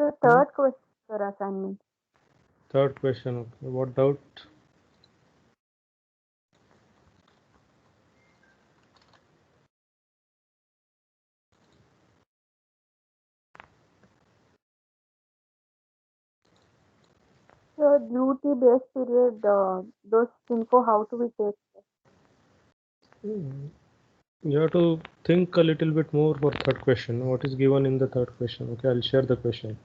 So third question for assignment. Third question. Okay. What doubt? So duty base period, those info, how do we take? You have to think a little bit more for third question. What is given in the third question? Okay, I'll share the question.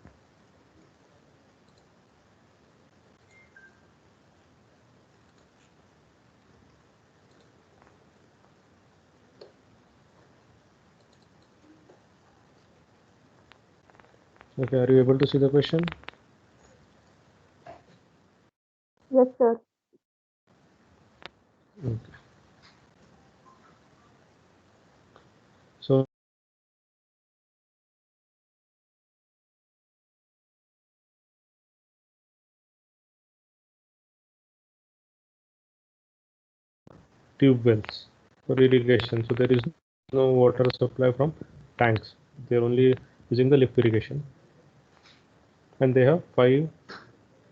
Okay, are you able to see the question? Yes, sir. Okay. So tube wells for irrigation. So there is no water supply from tanks. They are only using the lift irrigation. And they have 5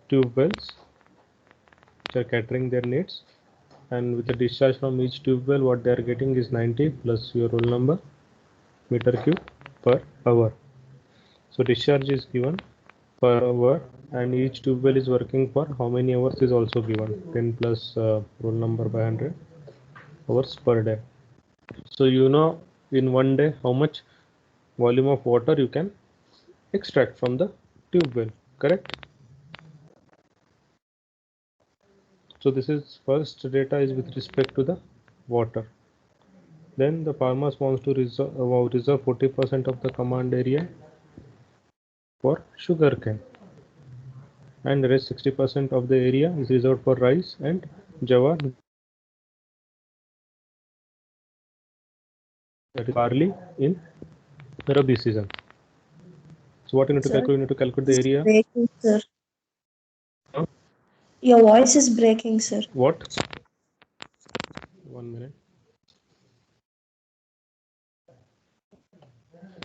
tube wells which are catering their needs. And with the discharge from each tube well, what they are getting is 90 plus your roll number meter cube per hour. So discharge is given per hour, and each tube well is working for how many hours is also given, 10 plus roll number by 100 hours per day. So you know in one day how much volume of water you can extract from the tube well, correct? So this is first data is with respect to the water. Then the farmers wants to reserve 40% of the command area for sugarcane, and the rest 60% of the area is reserved for rice and jawar, that is barley in Rabi season. So what you need to Sir, calculate? You need to calculate the it's area. breaking, sir. Huh? Your voice is breaking, sir. What? 1 minute.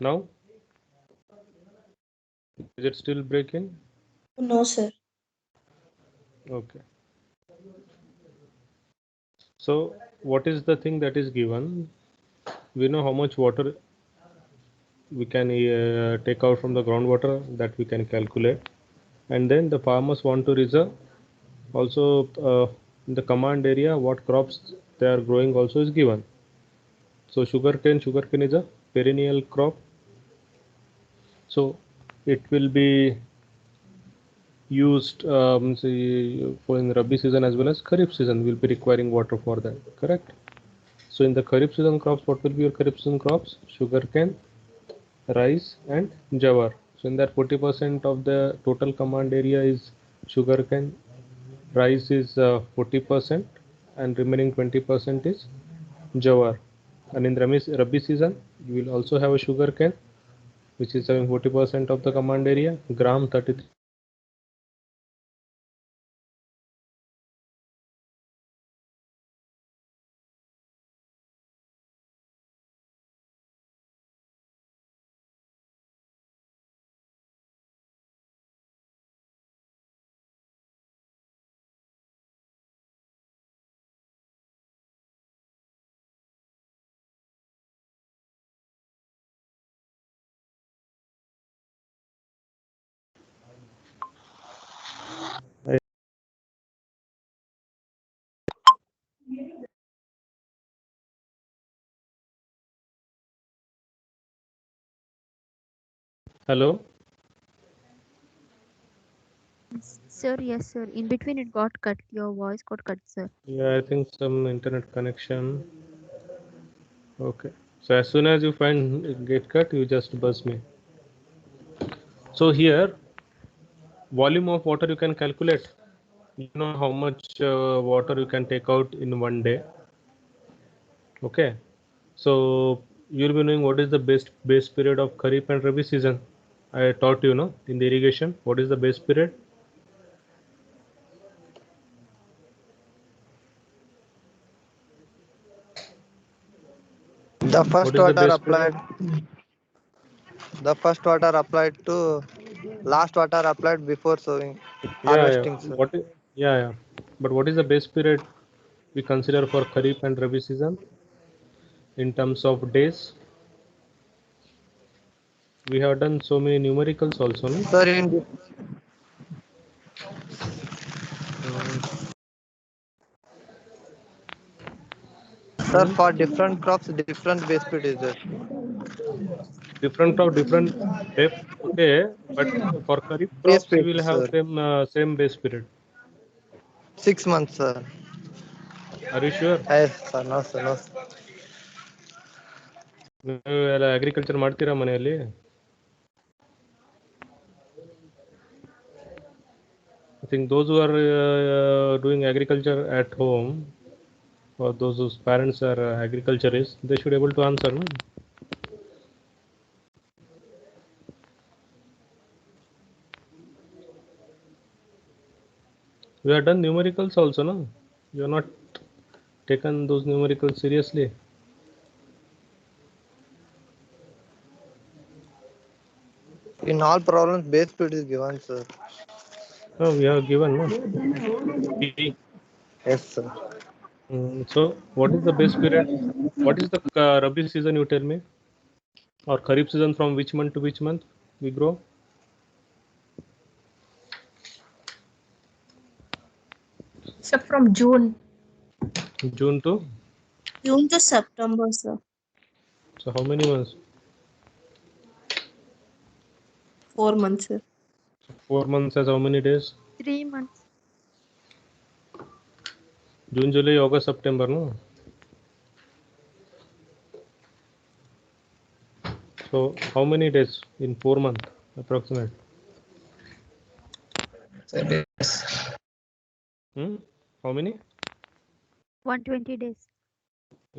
Now, is it still breaking? No, sir. Okay. So what is the thing that is given? We know how much water we can take out from the groundwater, that we can calculate, and then the farmers want to reserve also in the command area what crops they are growing also is given. So sugarcane is a perennial crop, so it will be used say, for in Rabi season as well as Kharif season will be requiring water for that, correct? So in the Kharif season crops, what will be your Kharif season crops? Sugarcane, rice and jawar. So in that 40% of the total command area is sugarcane, rice is 40%, and remaining 20% is jawar. And in Rabi season you will also have a sugarcane which is having 40% of the command area, gram 33. Hello. Sir, yes, sir. In between it got cut. Your voice got cut, sir. Yeah, I think some internet connection. Okay. So as soon as you find it get cut, you just buzz me. So here, volume of water you can calculate. You know how much water you can take out in one day. Okay. So you'll be knowing what is the base period of Kharif and Rabi season. I taught you, no, in the irrigation. What is the base period? The What first is the water base applied. period? The first water applied to Last water applied before sowing, Yeah, yeah. harvesting, sir. Yeah, yeah. But what is the base period we consider for Kharif and Rabi season in terms of days? We have done so many numericals also, no? Sir, sir, Hmm? for different crops, different base period is there. Different crop, different depth. Okay, but for Kharif Base crops, you period, will have sir. same base period. 6 months, sir. Are you sure? Yes, sir. No, sir. No, sir. ನೀವು ಎಲ್ಲ agriculture ಮಾಡ್ತೀರಾ ಮನೆಯಲ್ಲಿ? I think those who are doing agriculture at home, or those whose parents are agriculturists, they should able to answer, no? We have done numericals also, no? You have not taken those numericals seriously. In all problems, base period is given, sir. No, we have given, no? P. Yes, sir. So, what is the base period? What is the Rabi season? You tell me, or Kharif season from which month to which month we grow? Sir, from June. June to. June to September, sir. So how many months? 4 months, sir. 4 months has how many days? 3 months. June, July, August, September, no? So how many days in 4 months approximate? How many? 120 days.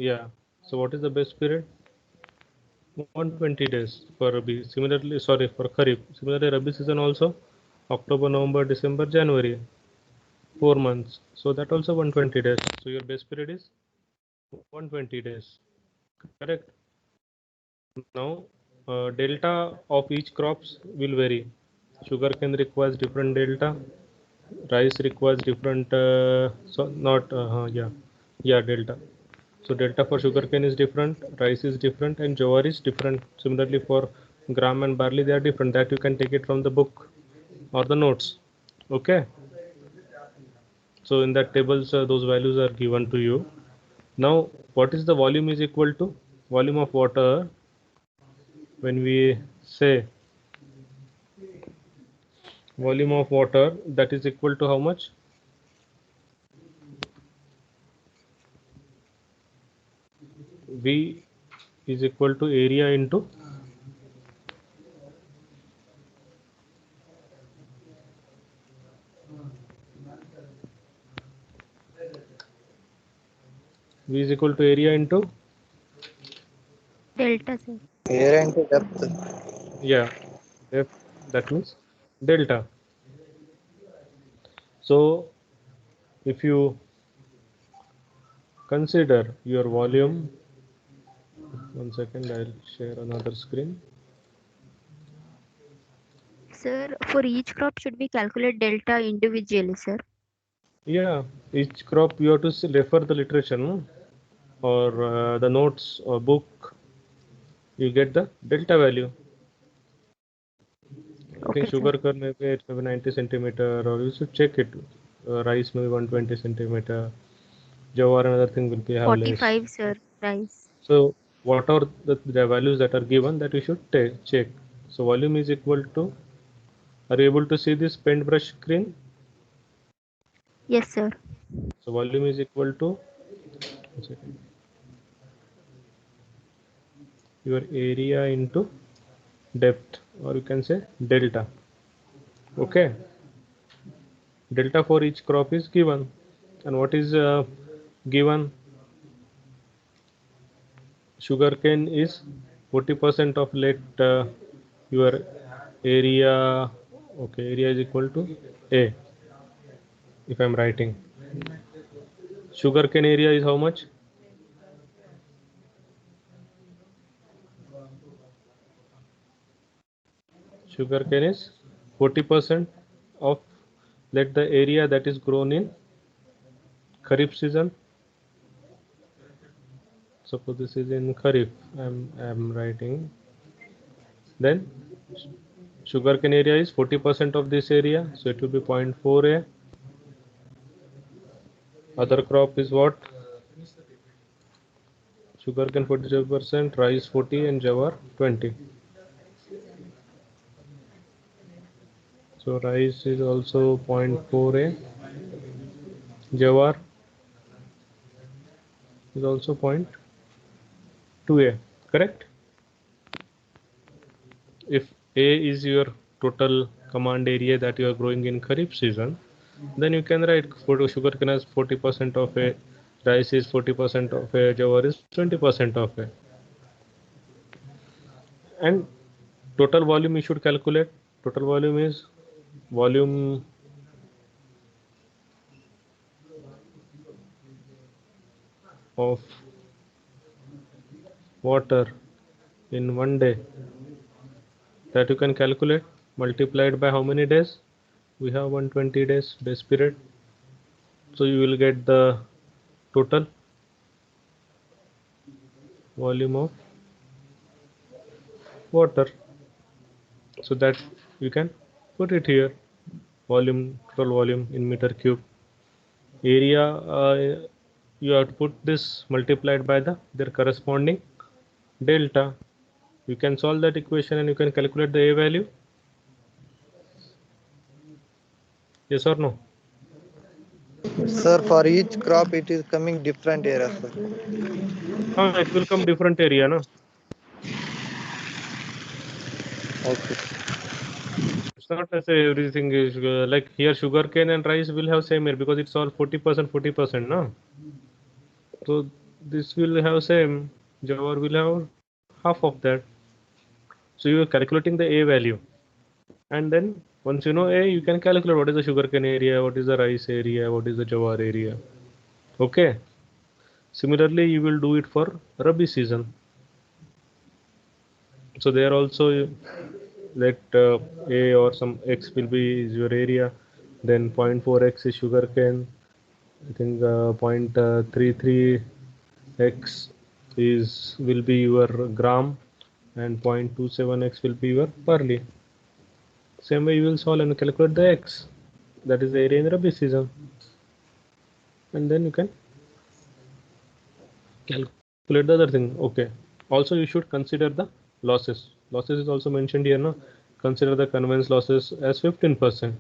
Yeah. So what is the best period? 120 days for Rabi. Similarly, sorry, for Kharif. Similarly, Rabi season also October, November, December, January. 4 months. So that also 120 days. So your base period is 120 days. Correct. Now, delta of each crops will vary. Sugarcane requires different delta. Rice requires different. So not yeah delta. So delta for sugarcane is different, rice is different, and jowar is different. Similarly for gram and barley, they are different. That you can take it from the book or the notes. Okay. So in that tables, those values are given to you. Now, what is the volume is equal to? Volume of water. When we say volume of water, that is equal to how much? V is equal to area into V is equal to area into Delta, sir. Area into depth. yeah depth, that means delta. So if you consider your volume, one second, I'll share another screen. Sir, for each crop, should we calculate delta individually, sir? Yeah, each crop you have to refer the literature, no? Or the notes or book, you get the delta value. I think Okay, sir. sugar cane maybe it may be 90 centimeter, or you should check it. Rice maybe 120 centimeter. Jawar another thing will be have less. 45, sir. Rice. So what are the values that are given that you should check. So volume is equal to. Are you able to see this paintbrush screen? Yes, sir. So volume is equal to your area into depth, or you can say delta. Okay, delta for each crop is given, and what is given? Sugarcane is 40% of let your area. Okay, area is equal to A. If I'm writing, sugarcane area is how much? Sugarcane is 40% of, let the area that is grown in Kharif season. Suppose this is in Kharif, I'm writing. Then sugarcane area is 40% of this area, so it will be 0.4A. Other crop is what? Sugarcane 47%, rice 40, and jawar 20. So rice is also 0.4A. Jawar is also 0.2A. Correct? If A is your total command area that you are growing in Kharif season, then you can write sugarcane as 40% of A, rice is 40% of A, jawar is 20% of A. And total volume you should calculate. Total volume is volume of water in 1 day that you can calculate, multiplied by how many days? We have 120 days base period. So you will get the total volume of water. So that you can put it here. Volume, total volume in meter cube. Area, you have to put this multiplied by their corresponding delta. You can solve that equation and you can calculate the A value. Yes or no? Sir, for each crop it is coming different area, sir. It will come different area, no? Okay. It's not as everything is like here sugarcane and rice will have same area because it's all 40%, 40%, no? So this will have same, jawar will have half of that. So you are calculating the A value. And then once you know A, you can calculate what is the sugarcane area, what is the rice area, what is the jawar area. Okay. Similarly, you will do it for Rabi season. So there also let A or some X will be your area. Then 0.4X is sugarcane. I think 0.33X is will be your gram, and 0.27X will be your barley. Same way you will solve and calculate the X, that is the area in Rabi season, and then you can calculate the other thing. Okay. Also you should consider the losses. Losses is also mentioned here, no? Consider the conveyance losses as 15%.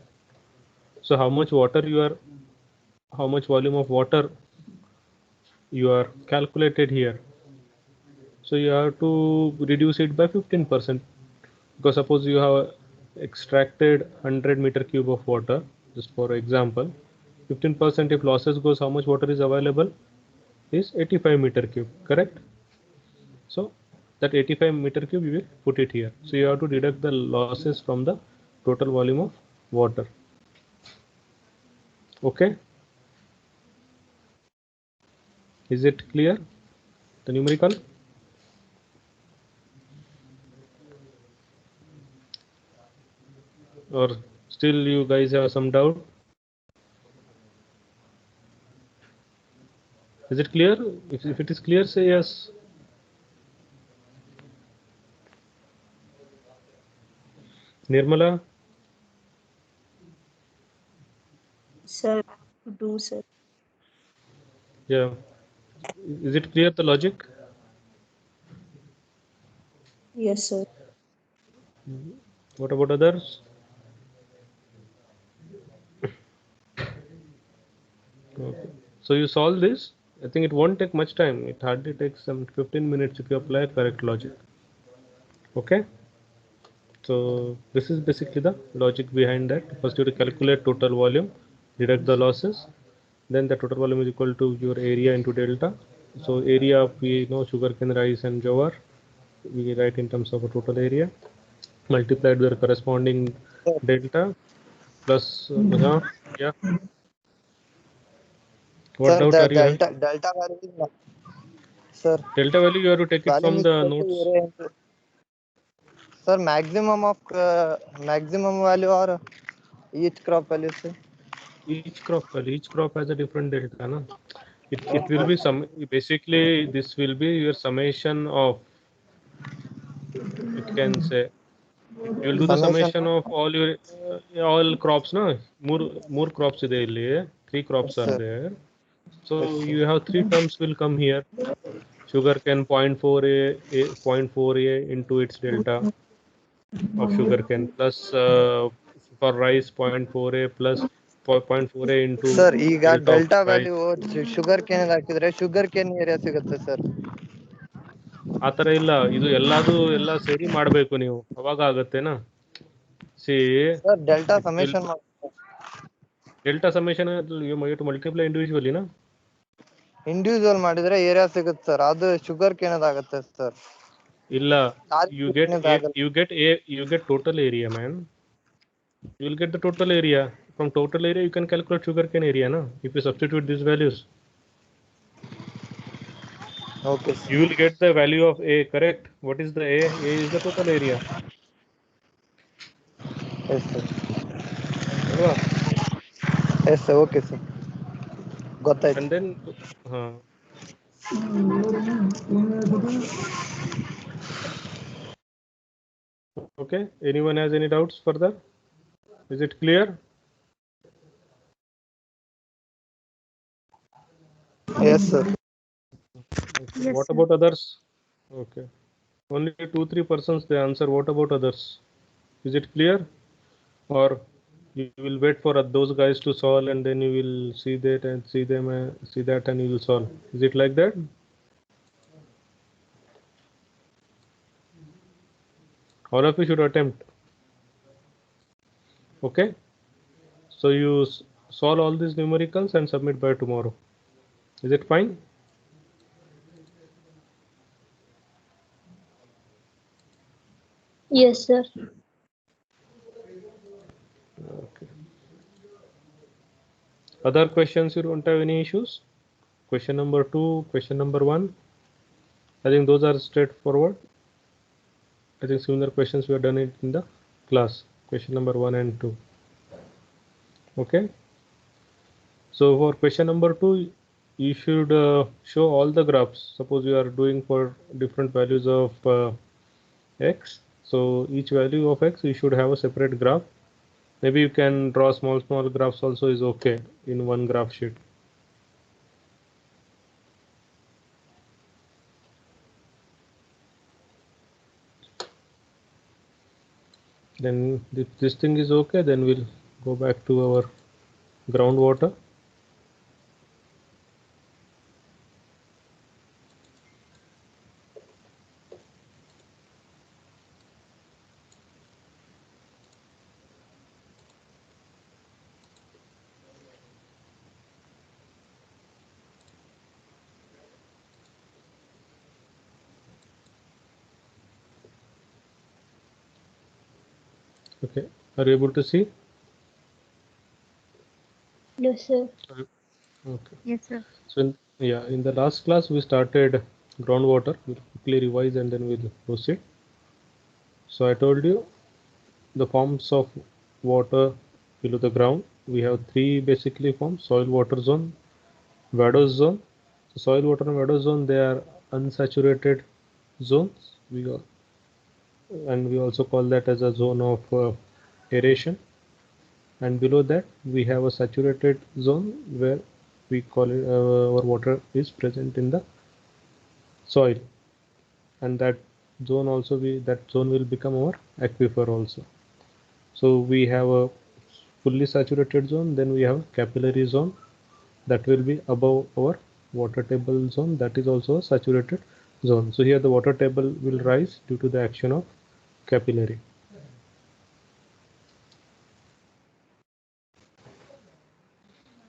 So how much volume of water you are calculated here. So you have to reduce it by 15%, because suppose you have extracted 100 meter cube of water, just for example, 15% if losses goes, how much water is available is 85 meter cube, correct? So that 85 meter cube you will put it here. So you have to deduct the losses from the total volume of water. Okay, is it clear, the numerical? Or still you guys have some doubt? Is it clear? If it is clear, say yes. Nirmala? Sir, to do, sir. Yeah. Is it clear, the logic? Yes, sir. What about others? Okay. So you solve this. I think it won't take much time. It hardly takes some 15 minutes if you apply correct logic. Okay. So this is basically the logic behind that. First you have to calculate total volume, deduct the losses, then the total volume is equal to your area into delta. So area of, we know, sugarcane, rice and jowar, we write in terms of a total area multiplied with the corresponding delta plus yeah. What Sir, doubt the are you having? delta value is sir, Delta value you have to take it volume from is the equal to notes. area into, Sir, maximum value or each crop value, sir? Each crop has a different delta, no? It will be some, basically this will be your summation of, you can say, you will do the Summation. summation of all your all crops, no? More crops ಇದೆ ಇಲ್ಲಿ, 3 crops Yes, are sir. there. So Yes, sir. you have 3 terms will come here. Sugarcane 0.4a into its delta of sugarcane, plus for rice 0.4a plus 0.4a into Sir, ಈಗ delta of delta rice. Value sugar cane ಹಾಕಿದ್ರೆ sugar cane area ಸಿಗುತ್ತೆ sir. ಆ ಥರ ಇಲ್ಲ, ಇದು ಎಲ್ಲ ಸೇರಿ ಮಾಡಬೇಕು ನೀವು, ಅವಾಗ ಆಗತ್ತೇನಾ. C sir delta it will summation delta summation you multiply individually ನಾ. ಇಂಡಿವಿಜುವಲ್ ಮಾಡಿದ್ರೆ ಏರಿಯಾ ಸಿಗುತ್ತೆ ಸರ್, ಅದು ಶುಗರ್ ಕೇನ್ ಆಗುತ್ತೆ ಸರ್. ಇಲ್ಲ, you get total area, man. You will get the total area. From total area you can calculate sugarcane area, na, if you substitute these values. Okay sir. You will get the value of a, correct? What is the a? A is the total area, yes sir. ಅಲ್ವಾ? Yes sir, okay sir, ಗೊತ್ತಾಯ್ತು. And then okay, anyone has any doubts further? Is it clear? Yes sir. Okay. Yes, What sir. about others? Okay, only 2-3 persons they answer. What about others? Is it clear, or you will wait for those guys to solve and then you will see that and see them see that and you will solve? Is it like that? All of you should attempt. Okay, so you solve all these numericals and submit by tomorrow. Is it fine? Yes, sir. Okay. Other questions, you don't have any issues? Question number 2, question number 1, I think those are straightforward. I think similar questions we have done it in the class, question number 1 and 2. Okay, so for question number 2 you should show all the graphs. Suppose you are doing for different values of x, so each value of x you should have a separate graph. Maybe you can draw small graphs also, is okay in one graph sheet. Then if this thing is okay, then we'll go back to our groundwater. Okay, are you able to see? Yes, sir. Okay. Yes, sir. So in the last class we started groundwater. We'll quickly revise and then we'll proceed. So I told you the forms of water below the ground. We have 3 basically forms: soil water zone, vadose zone. So soil water and vadose zone, they are unsaturated zones. And we also call that as a zone of aeration. And below that we have a saturated zone where we call it our water is present in the soil, and that zone will become our aquifer also. So we have a fully saturated zone, then we have capillary zone that will be above our water table zone, that is also a saturated zone. So here the water table will rise due to the action of capillary.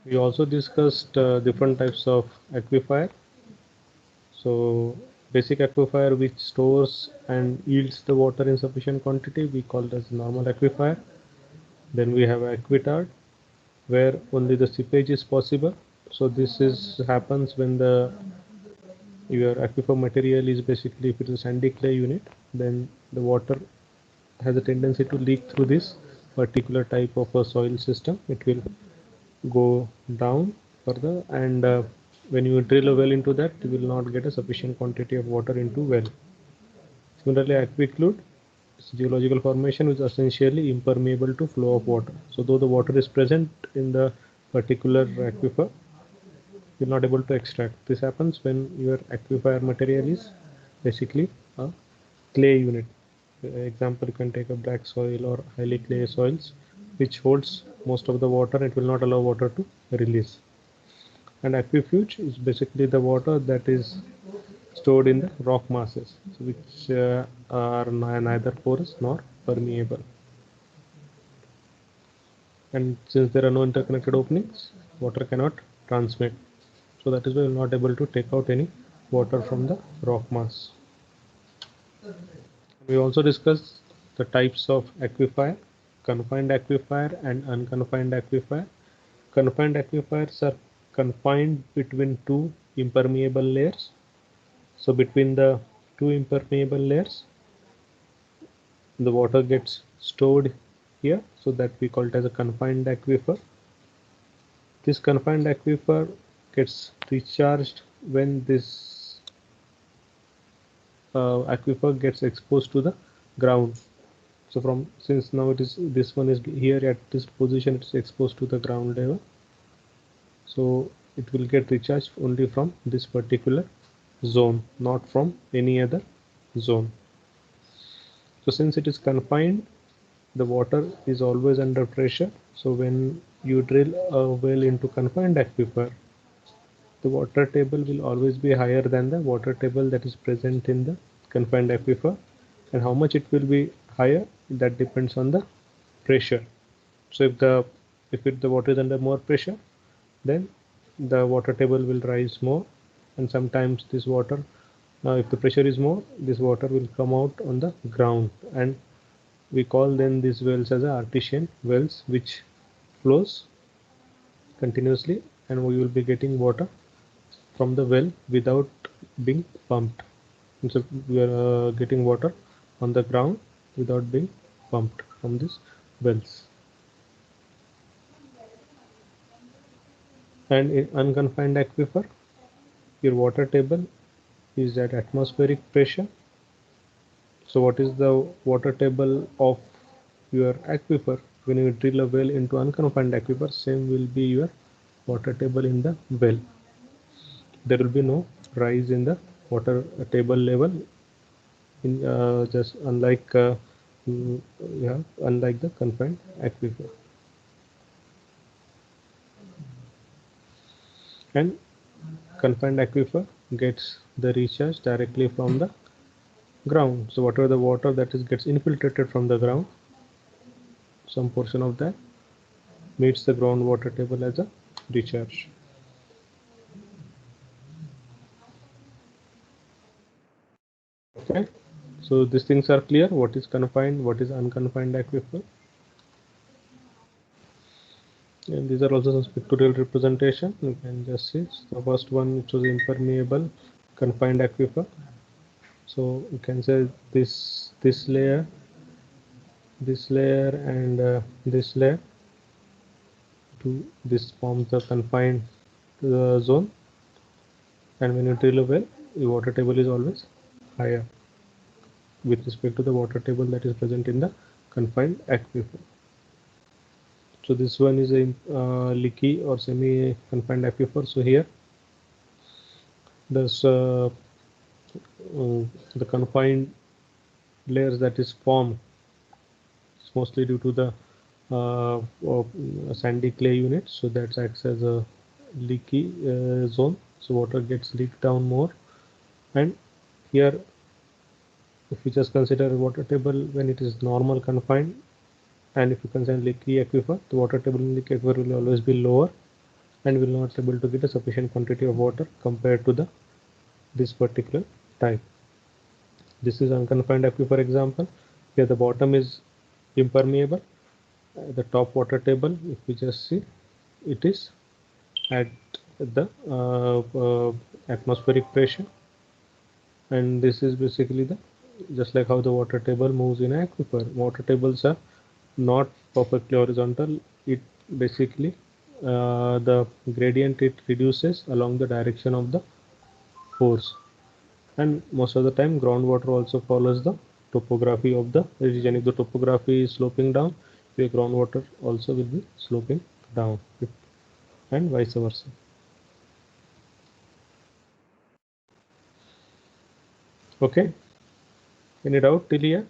We also discussed different types of aquifer. So basic aquifer which stores and yields the water in sufficient quantity, we call it as normal aquifer. Then we have aquitard, where only the seepage is possible. So this happens when your aquifer material is basically, if it is a sandy clay unit, then the water has a tendency to leak through this particular type of a soil system. It will go down further, and when you drill a well into that, you will not get a sufficient quantity of water into well. Similarly, aquiclude is geological formation which is essentially impermeable to flow of water. So though the water is present in the particular aquifer, you're not able to extract. This happens when your aquifer material is basically a clay unit. Example, you can take a black soil or highly clay soils which holds most of the water. It will not allow water to release. And aquifuge is basically the water that is stored in the rock masses, which are neither porous nor permeable. And since there are no interconnected openings, water cannot transmit. So that is why we are not able to take out any water from the rock mass. We also discussed the types of aquifer, confined aquifer and unconfined aquifer. Confined aquifers are confined between two impermeable layers. So between the two impermeable layers, the water gets stored here, so that we call it as a confined aquifer. This confined aquifer gets recharged when this aquifer gets exposed to the ground. So from since now it is this one is here at this position, it's exposed to the ground level, so it will get recharged only from this particular zone, not from any other zone. So since it is confined, the water is always under pressure. So when you drill a well into confined aquifer, the water table will always be higher than the water table that is present in the confined aquifer. And how much it will be higher, that depends on the pressure. So if the water is under more pressure, then the water table will rise more, and sometimes this water, if the pressure is more, this water will come out on the ground, and we call then these wells as artesian wells, which flows continuously, and we will be getting water from the well without being pumped. And so we are getting water on the ground without being pumped from these wells. And in unconfined aquifer, your water table is at atmospheric pressure. So what is the water table of your aquifer? When you drill a well into unconfined aquifer, same will be your water table in the well. There will be no rise in the water table level, in just unlike yeah, unlike the confined aquifer. And confined aquifer gets the recharge directly from the ground. So whatever the water that is gets infiltrated from the ground, some portion of that meets the groundwater table as a recharge. Okay, so these things are clear. What is confined, what is unconfined aquifer, and these are also some pictorial representation. You can just see the first one, which was impermeable confined aquifer. So you can say this layer, and this layer, to this forms the confined zone. And when you drill a well, the water table is always higher with respect to the water table that is present in the confined aquifer. So this one is a leaky or semi-confined aquifer. So here there's the confined layers that is formed. It's mostly due to the sandy clay unit, so that acts as a leaky zone. So water gets leaked down more. And here, if you just consider water table when it is normal confined, and if you consider leaky aquifer, the water table in leaky aquifer will always be lower, and will not able to get a sufficient quantity of water compared to this particular type. This is unconfined aquifer example. Here the bottom is impermeable. The top water table, if we just see, it is at the atmospheric pressure, and this is basically the just like how the water table moves in an aquifer. Water tables are not perfectly horizontal. It basically the gradient it reduces along the direction of the force, and most of the time groundwater also follows the topography of the region. If the topography is sloping down, your groundwater also will be sloping down, and vice versa. Okay, any doubt till here?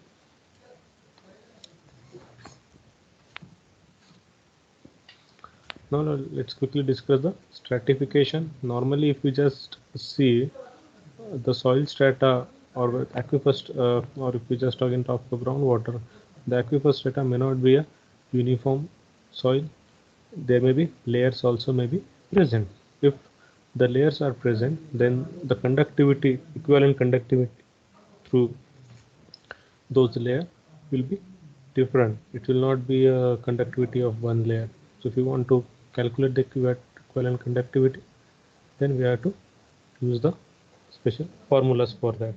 Now let's quickly discuss the stratification. Normally, if we just see the soil strata or aquifer, or if we just talk in top of groundwater, the aquifer strata may not be a uniform soil. There may be layers also may be present. If the layers are present, then the conductivity, equivalent conductivity through those layers will be different. It will not be a conductivity of one layer. So if you want to calculate the equivalent conductivity, then we have to use the special formulas for that.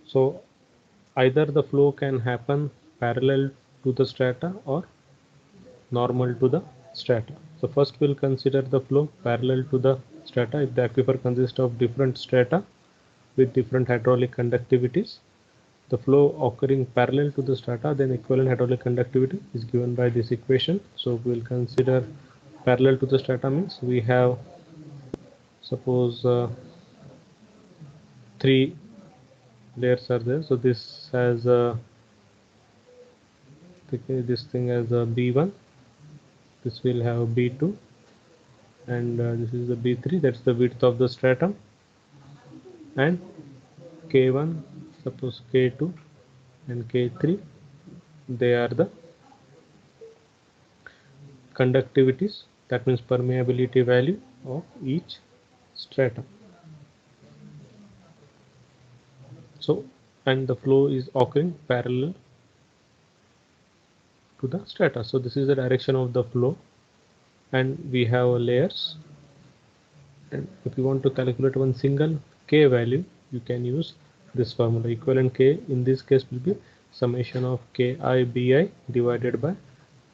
So either the flow can happen parallel to the strata or normal to the strata. So first we'll consider the flow parallel to the strata. If the aquifer consists of different strata with different hydraulic conductivities, the flow occurring parallel to the strata, then equivalent hydraulic conductivity is given by this equation. So we'll consider parallel to the strata means we have, suppose, three layers are there. So this has this thing as a B1, this will have B2, and this is the B3, that's the width of the stratum, and K1, suppose K2 and K3, they are the conductivities, that means permeability value of each stratum. So, and the flow is occurring parallel to the strata. So this is the direction of the flow, and we have layers. And if you want to calculate one single K value, you can use this formula. Equivalent K in this case will be summation of Ki Bi divided by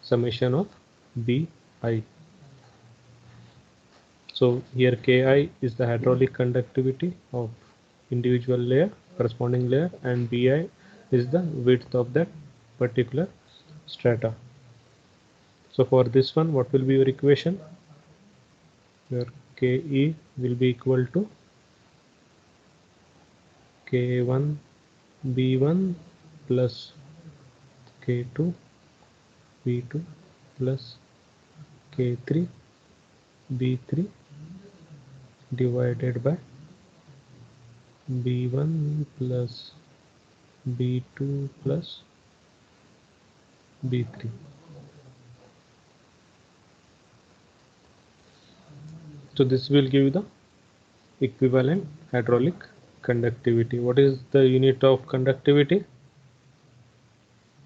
summation of Bi. So here Ki is the hydraulic conductivity of individual layer, corresponding layer, and Bi is the width of that particular strata. So for this one, what will be your equation? Your Ke will be equal to K1 B1 plus K2 B2 plus K3 B3 divided by B1 plus B2 plus B3. So this will give you the equivalent hydraulic conductivity. What is the unit of conductivity?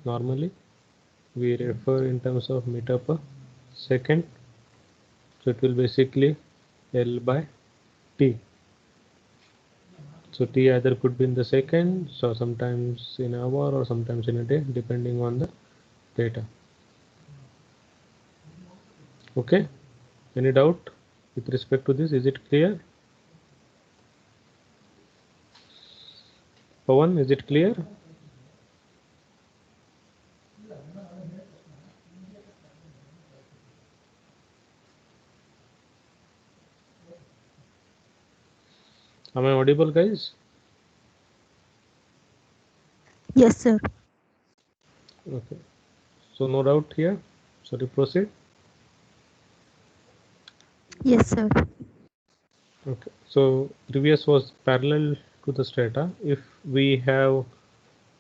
Normally we refer in terms of meter per second. So it will basically L by T. So T either could be in the second, so sometimes in an hour or sometimes in a day, depending on the data. Okay, any doubt with respect to this? Is it clear? Pawan, is it clear? Am I audible, guys? Yes, sir. Okay, so no doubt here. Sorry, proceed. Yes, sir. Okay, so previous was parallel to the strata. If we have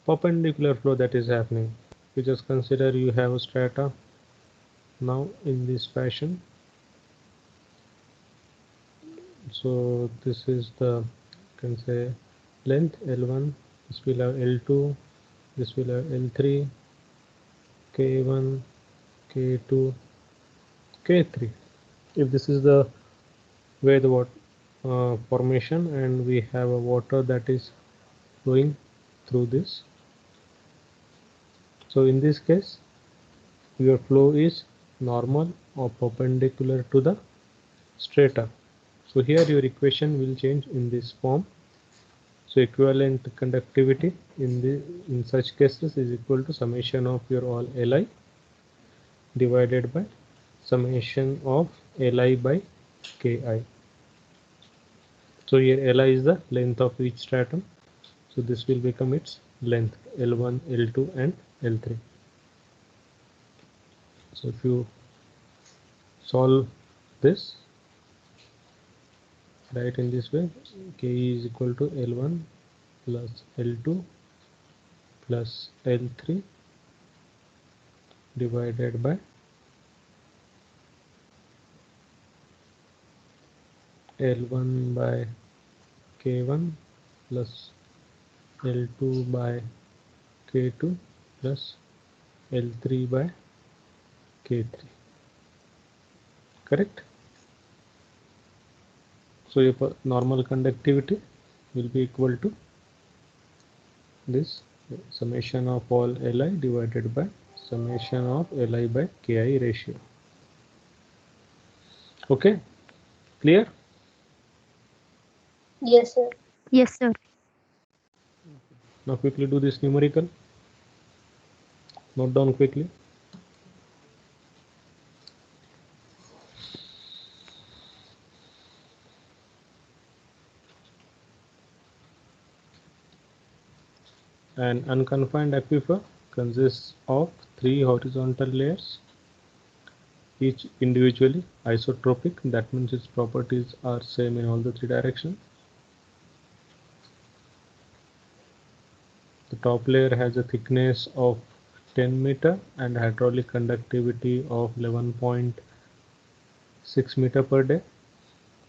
perpendicular flow that is happening, we just consider you have a strata now in this fashion. So this is the, you can say, length L1, this will have L2, this will have L3, K1, K2, K3. If this is the way the water formation, and we have a water that is flowing through this. So in this case, your flow is normal or perpendicular to the strata. So here your equation will change in this form. So equivalent conductivity in such cases is equal to summation of your all Li divided by summation of Li by Ki. So here Li is the length of each stratum. So this will become its length L1, L2 and L3. So if you solve this, write in this way, Ke is equal to L1 plus L2 plus L3 divided by L1 by K1 plus L2 by K2 plus L3 by K3. Correct? So your normal conductivity will be equal to this summation of all Li divided by summation of Li by Ki ratio. Okay, clear? Yes, sir. Yes, sir. Now quickly do this numerical. Note down quickly. An unconfined aquifer consists of three horizontal layers, each individually isotropic. That means its properties are same in all the three directions. The top layer has a thickness of 10 meter and hydraulic conductivity of 11.6 meter per day.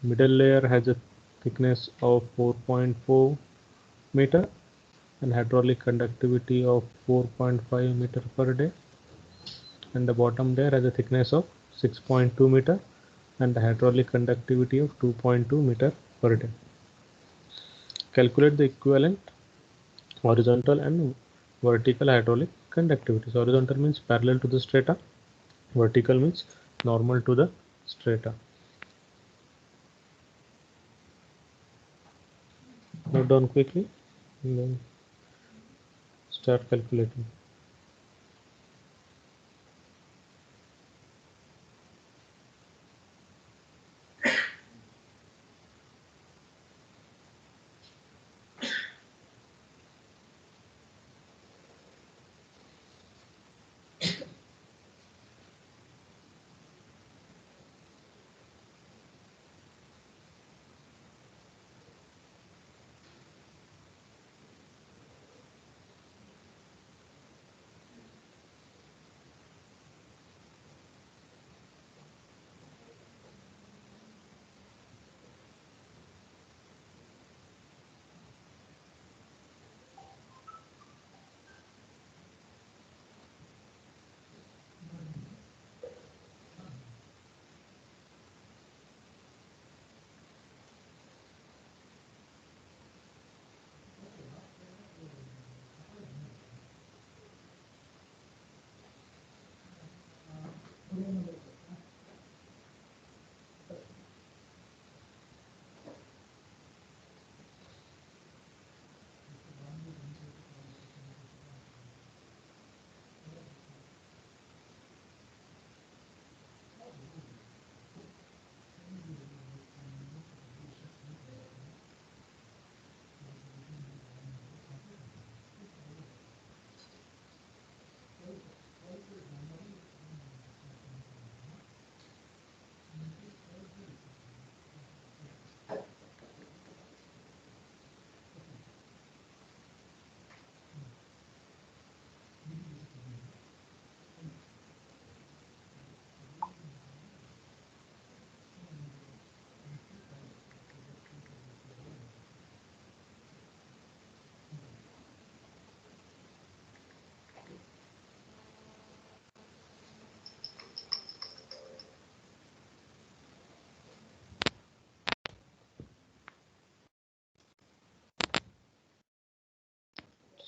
Middle layer has a thickness of 4.4 meter and hydraulic conductivity of 4.5 meter per day. And the bottom layer has a thickness of 6.2 meter and the hydraulic conductivity of 2.2 meter per day. Calculate the equivalent horizontal and vertical hydraulic conductivity. So horizontal means parallel to the strata, vertical means normal to the strata. Note down quickly and then start calculating.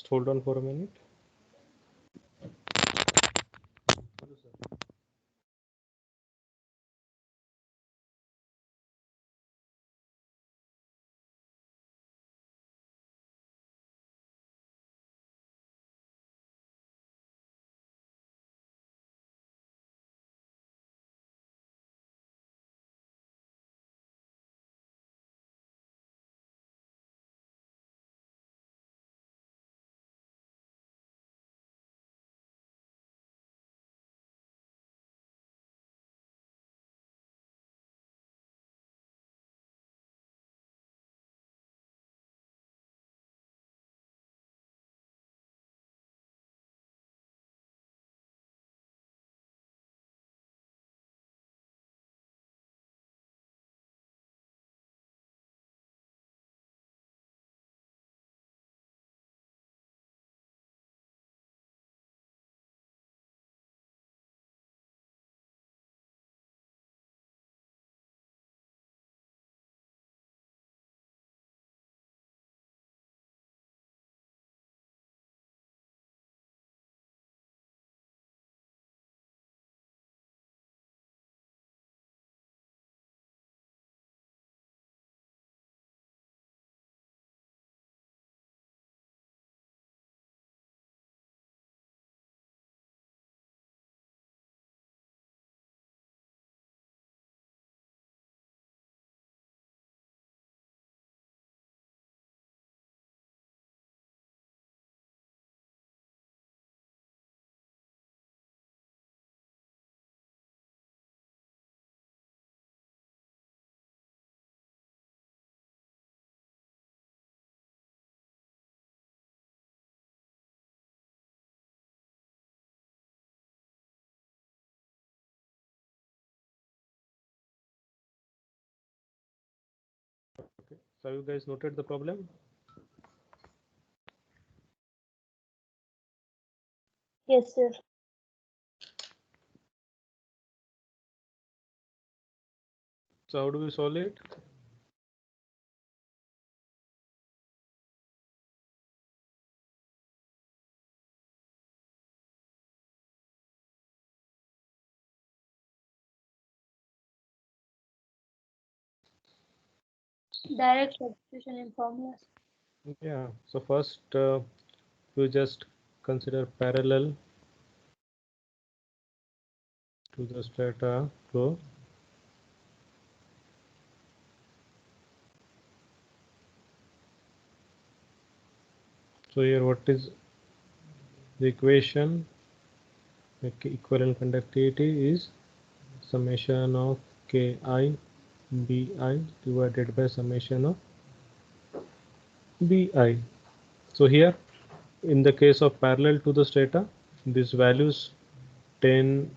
Just hold on for a minute. So you guys noted the problem? Yes, sir. So how do we solve it? Direct substitution in formulas. Yeah. So first, you just consider parallel to the strata flow. So here, what is the equation? Equivalent conductivity is summation of Ki Bi divided by summation of Bi. So here, in the case of parallel to the strata, these values 10,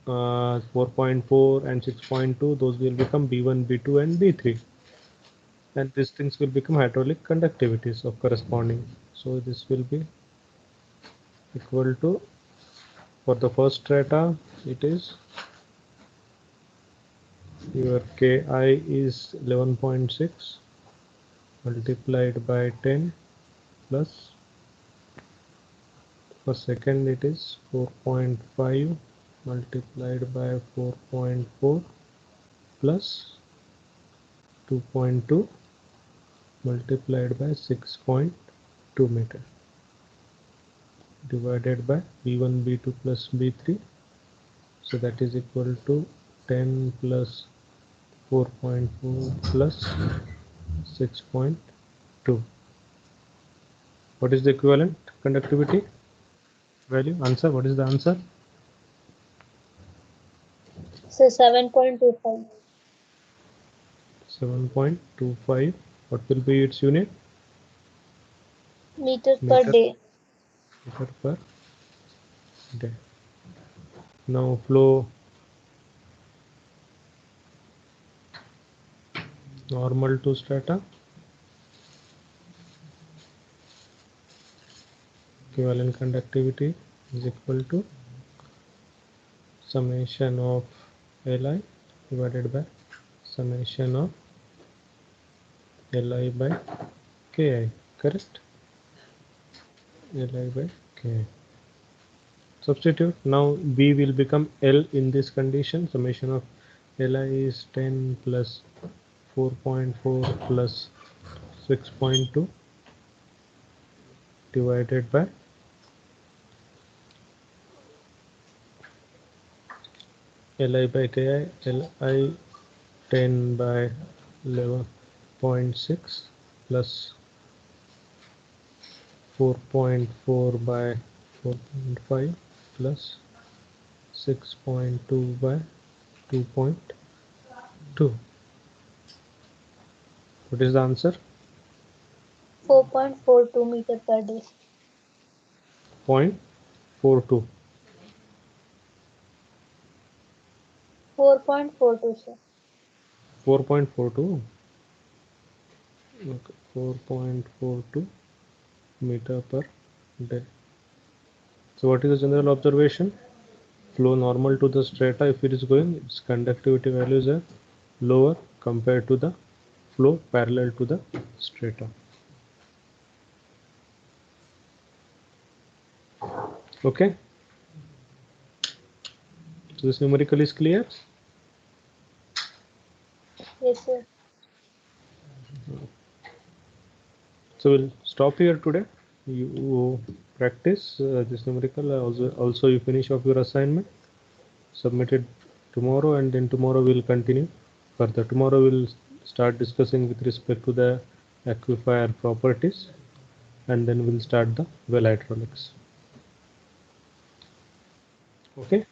4.4 and 6.2, those will become B1, B2 and B3, and these things will become hydraulic conductivities of corresponding. So this will be equal to, for the first strata, it is your Ki is 11.6 multiplied by 10 plus, for second it is 4.5 multiplied by 4.4 plus 2.2 multiplied by 6.2 meter divided by B1, B2 plus B3. So that is equal to 10 plus 4.4 plus 6.2. What is the equivalent conductivity value? Answer. What is the answer? So 7.25 7.25. What will be its unit? meters per Meter, day. meter per day. Now flow normal to strata. Equivalent conductivity is equal to summation of Li divided by summation of Li by Ki. Correct? Li by K. Substitute. Now B will become L in this condition. Summation of Li is 10 plus 4.4 plus 6.2 divided by Li by Ki. Li 10 by 11.6 plus 4.4 by 4.5 plus 6.2 by 2.2. What is the answer? 4.42 meter per day. 0.42. 4.42, sir. 4.42. Okay. 4.42 meter per day. So what is the general observation? Flow normal to the strata, if it is going, its conductivity values are lower compared to the flow parallel to the strata. Okay, so this numerical is clear. Yes, sir. So we'll stop here today. You practice this numerical. Also you finish off your assignment, submit it tomorrow, and then tomorrow we'll continue further. Tomorrow we'll start discussing with respect to the aquifer properties, and then we'll start the well hydraulics. Okay.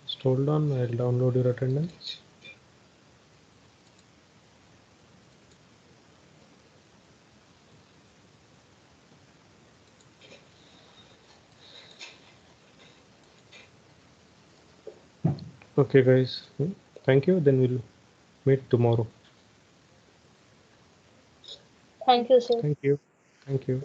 Just hold on, I'll download your attendance. Okay guys, thank you. Then we'll meet tomorrow. Thank you, sir. Thank you. Thank you.